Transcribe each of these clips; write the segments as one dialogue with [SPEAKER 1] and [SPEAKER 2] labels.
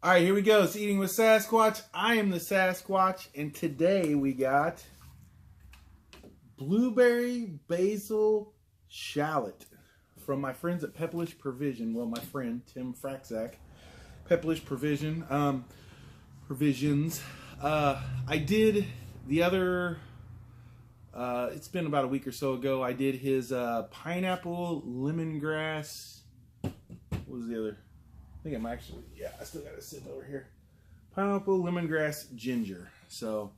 [SPEAKER 1] All right, here we go. It's Eating with Sasquatch. I am the Sasquatch, and today we got blueberry basil shallot from my friends at Pepplish Provision. Well, my friend Tim Fraczak, Pepplish Provisions. I did the other. It's been about a week or so ago. I did his pineapple lemongrass. What was the other? I think I'm actually, I still got it sitting over here. Pineapple lemongrass ginger. So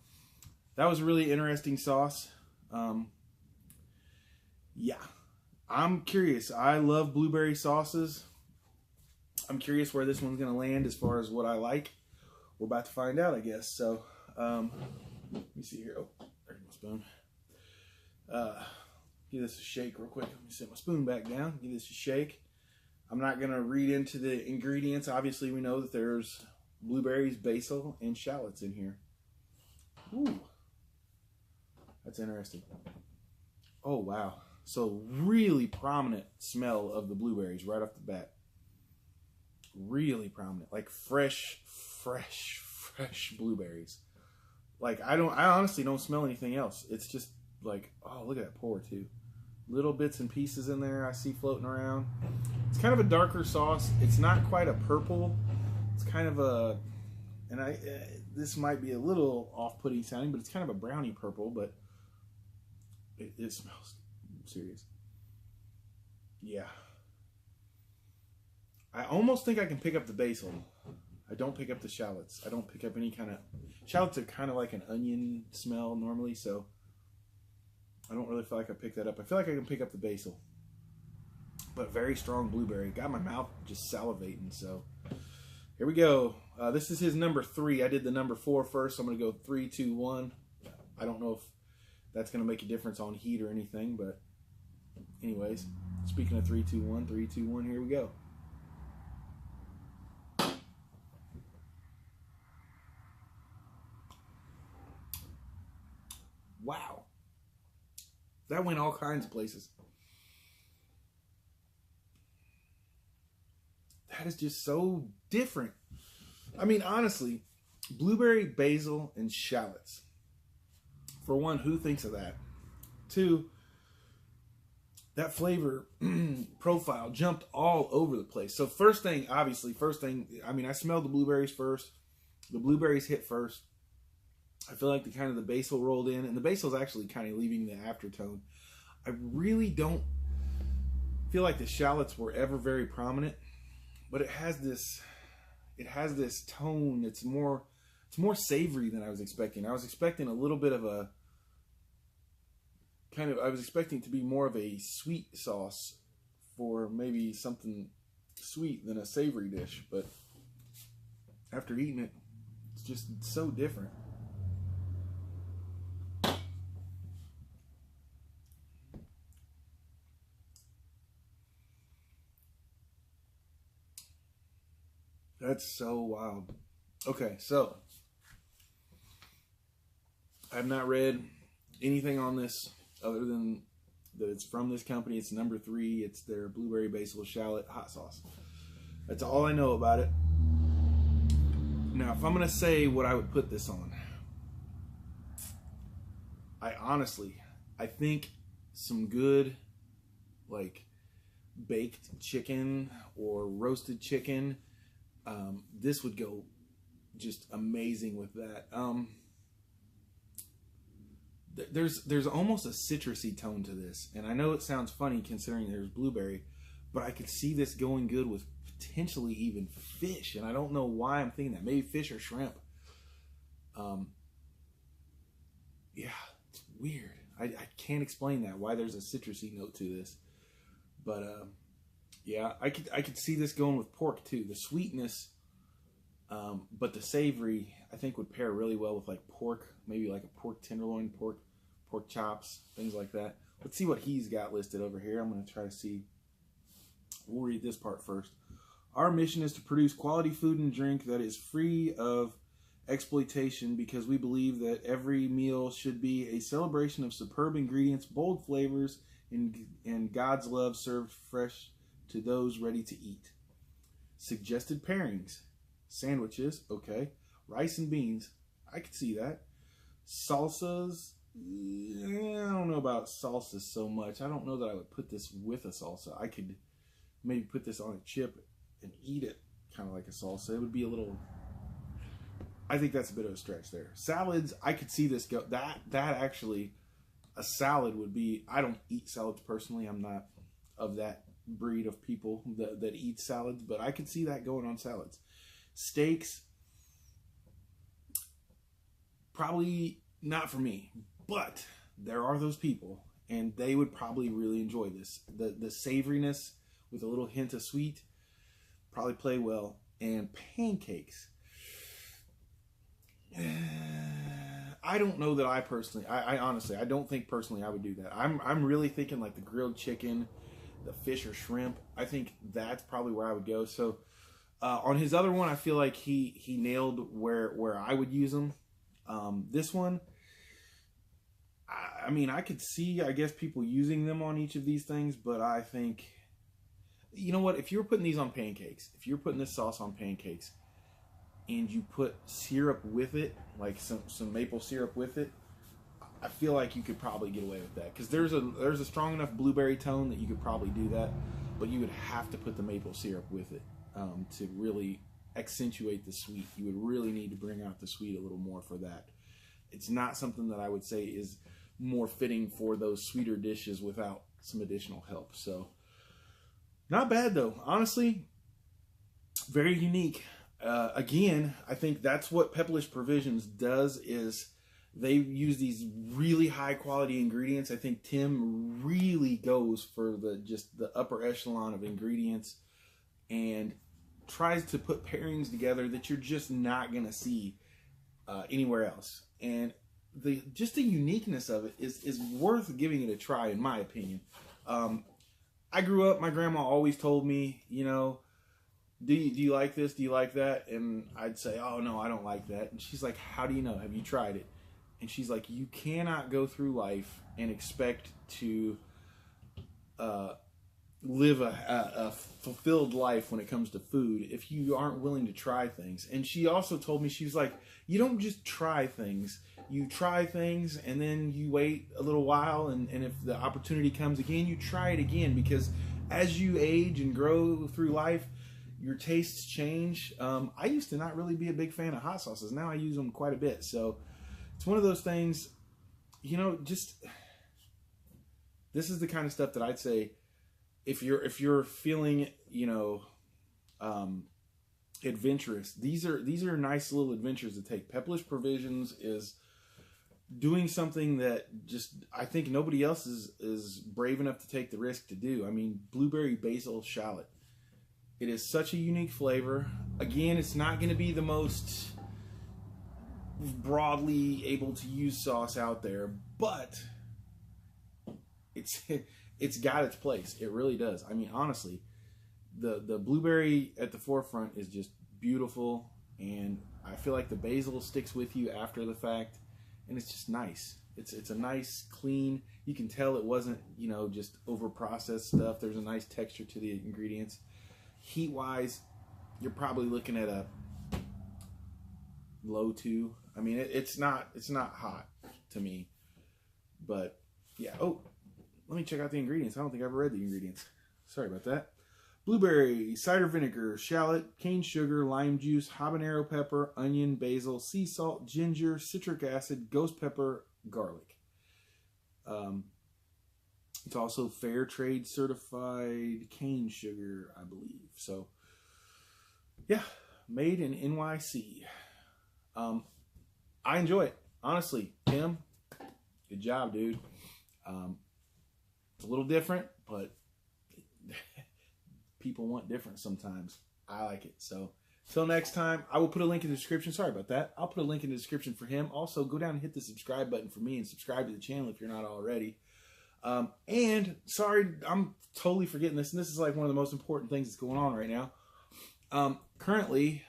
[SPEAKER 1] that was a really interesting sauce. Yeah, I'm curious. I love blueberry sauces. I'm curious where this one's going to land as far as what I like. We're about to find out, I guess. So let me see here. Oh, there's my spoon. Give this a shake real quick. Let me set my spoon back down. Give this a shake. I'm not going to read into the ingredients. Obviously, we know that there's blueberries, basil, and shallots in here. Ooh. That's interesting. Oh, wow. So, really prominent smell of the blueberries right off the bat. Really prominent. Like fresh blueberries. Like, I honestly don't smell anything else. It's just like, oh, look at that pour, too. Little bits and pieces in there I see floating around. It's kind of a darker sauce. It's not quite a purple. It's kind of a, and this might be a little off-putting sounding, but it's kind of a browny purple, but it smells serious. Yeah. I almost think I can pick up the basil. I don't pick up the shallots. I don't pick up any kind of, shallots are kind of like an onion smell normally, so I don't really feel like I pick that up. I feel like I can pick up the basil. But very strong blueberry. Got my mouth just salivating, so here we go. This is his number 3. I did the number 4 first, so I'm going to go 3, 2, 1. I don't know if that's going to make a difference on heat or anything, but anyways, speaking of 3, 2, 1, 3, 2, 1, here we go. Wow. That went all kinds of places. That is just so different. I mean, honestly, blueberry, basil, and shallots. For one, who thinks of that? 2, that flavor profile jumped all over the place. So first thing, I mean, I smelled the blueberries first. The blueberries hit first. I feel like the basil rolled in, and the basil's actually kind of leaving the aftertone. I really don't feel like the shallots were ever very prominent, but it has this tone that's more savory than I was expecting. I was expecting a little bit of a I was expecting it to be more of a sweet sauce for maybe something sweet than a savory dish, but after eating it, it's just so different. That's so wild. Okay, so I have not read anything on this other than that it's from this company. It's number 3. It's their blueberry basil shallot hot sauce. That's all I know about it. Now, if I'm going to say what I would put this on, I think some good, like, baked chicken or roasted chicken, this would go just amazing with that. There's almost a citrusy tone to this, and I know it sounds funny considering there's blueberry, but I could see this going good with potentially even fish, and I don't know why I'm thinking that. Maybe fish or shrimp. Yeah, it's weird. I can't explain that, why there's a citrusy note to this, but yeah, I could see this going with pork too. The sweetness, but the savory, I think would pair really well with like pork, maybe like a pork tenderloin, pork chops, things like that. Let's see what he's got listed over here. I'm going to try to see. We'll read this part first. Our mission is to produce quality food and drink that is free of exploitation because we believe that every meal should be a celebration of superb ingredients, bold flavors, and God's love served fresh to those ready to eat. Suggested pairings: Sandwiches, okay. Rice and beans, I could see that. Salsas, I don't know about salsas so much. I don't know that I would put this with a salsa. I could maybe put this on a chip and eat it kind of like a salsa. It would be a little, I think that's a bit of a stretch there. Salads, I could see this go, that actually, a salad would be, I don't eat salads personally. I'm not of that breed of people that eat salads, but I could see that going on salads. Steaks, probably not for me, but there are those people, and they would probably really enjoy this. The savoriness with a little hint of sweet probably play well. And pancakes, I don't know that I personally, I honestly, I don't think personally I would do that. I'm really thinking like the grilled chicken, the fish or shrimp. I think that's probably where I would go. So on his other one, I feel like he nailed where I would use them. This one, I mean, I could see, I guess, people using them on each of these things, but I think, you know what, if you're putting these on pancakes, if you're putting this sauce on pancakes, and you put syrup with it, like some maple syrup with it, I feel like you could probably get away with that, because there's a strong enough blueberry tone that you could probably do that, but you would have to put the maple syrup with it to really accentuate the sweet. You would really need to bring out the sweet a little more for that. It's not something that I would say is more fitting for those sweeter dishes without some additional help. So not bad though, honestly. Very unique. Again, I think that's what Pepplish Provisions does, is they use these really high quality ingredients. I think Tim really goes for just the upper echelon of ingredients and tries to put pairings together that you're just not going to see anywhere else. And just the uniqueness of it is worth giving it a try, in my opinion. I grew up, my grandma always told me, you know, do you like this? Do you like that? And I'd say, oh, no, I don't like that. And she's like, how do you know? Have you tried it? And she's like, you cannot go through life and expect to live a fulfilled life when it comes to food if you aren't willing to try things. And she also told me, she was like, you don't just try things. You try things and then you wait a little while, and if the opportunity comes again, you try it again, because as you age and grow through life, your tastes change. I used to not really be a big fan of hot sauces. Now I use them quite a bit. So it's one of those things, you know, just, this is the kind of stuff that I'd say, if you're feeling, you know, adventurous, these are nice little adventures to take. Pepplish Provisions is doing something that just, I think nobody else is brave enough to take the risk to do. I mean, blueberry basil shallot. It is such a unique flavor. Again, it's not going to be the most broadly able to use sauce out there, but it's got its place. It really does. I mean, honestly, the blueberry at the forefront is just beautiful, and I feel like the basil sticks with you after the fact, and it's just nice. It's a nice, clean, you can tell it wasn't, you know, just over processed stuff. There's a nice texture to the ingredients. Heat wise, you're probably looking at a low 2. I mean, it's not hot to me, but yeah. Oh, let me check out the ingredients. I don't think I've read the ingredients. Sorry about that. Blueberry, cider vinegar, shallot, cane sugar, lime juice, habanero pepper, onion, basil, sea salt, ginger, citric acid, ghost pepper, garlic. It's also fair trade certified cane sugar, I believe. So, yeah, made in NYC. I enjoy it, honestly. Tim, good job, dude. It's a little different, but people want different sometimes. I like it. So, till next time, I will put a link in the description. Sorry about that. I'll put a link in the description for him. Also, go down and hit the subscribe button for me and subscribe to the channel if you're not already. And sorry, I'm totally forgetting this, and this is like one of the most important things that's going on right now. Currently,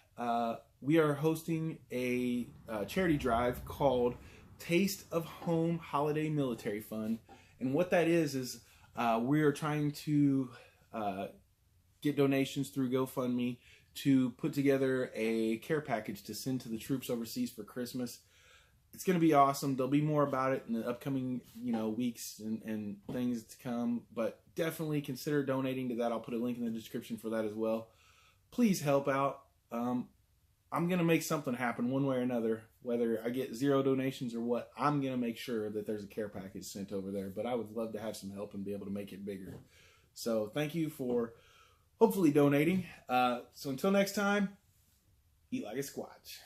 [SPEAKER 1] we are hosting a charity drive called Taste of Home Holiday Military Fund. And what that is we are trying to get donations through GoFundMe to put together a care package to send to the troops overseas for Christmas. It's going to be awesome. There'll be more about it in the upcoming, weeks and things to come. But definitely consider donating to that. I'll put a link in the description for that as well. Please help out. I'm going to make something happen one way or another. Whether I get 0 donations or what, I'm going to make sure that there's a care package sent over there. But I would love to have some help and be able to make it bigger. So thank you for hopefully donating. So until next time, eat like a squatch.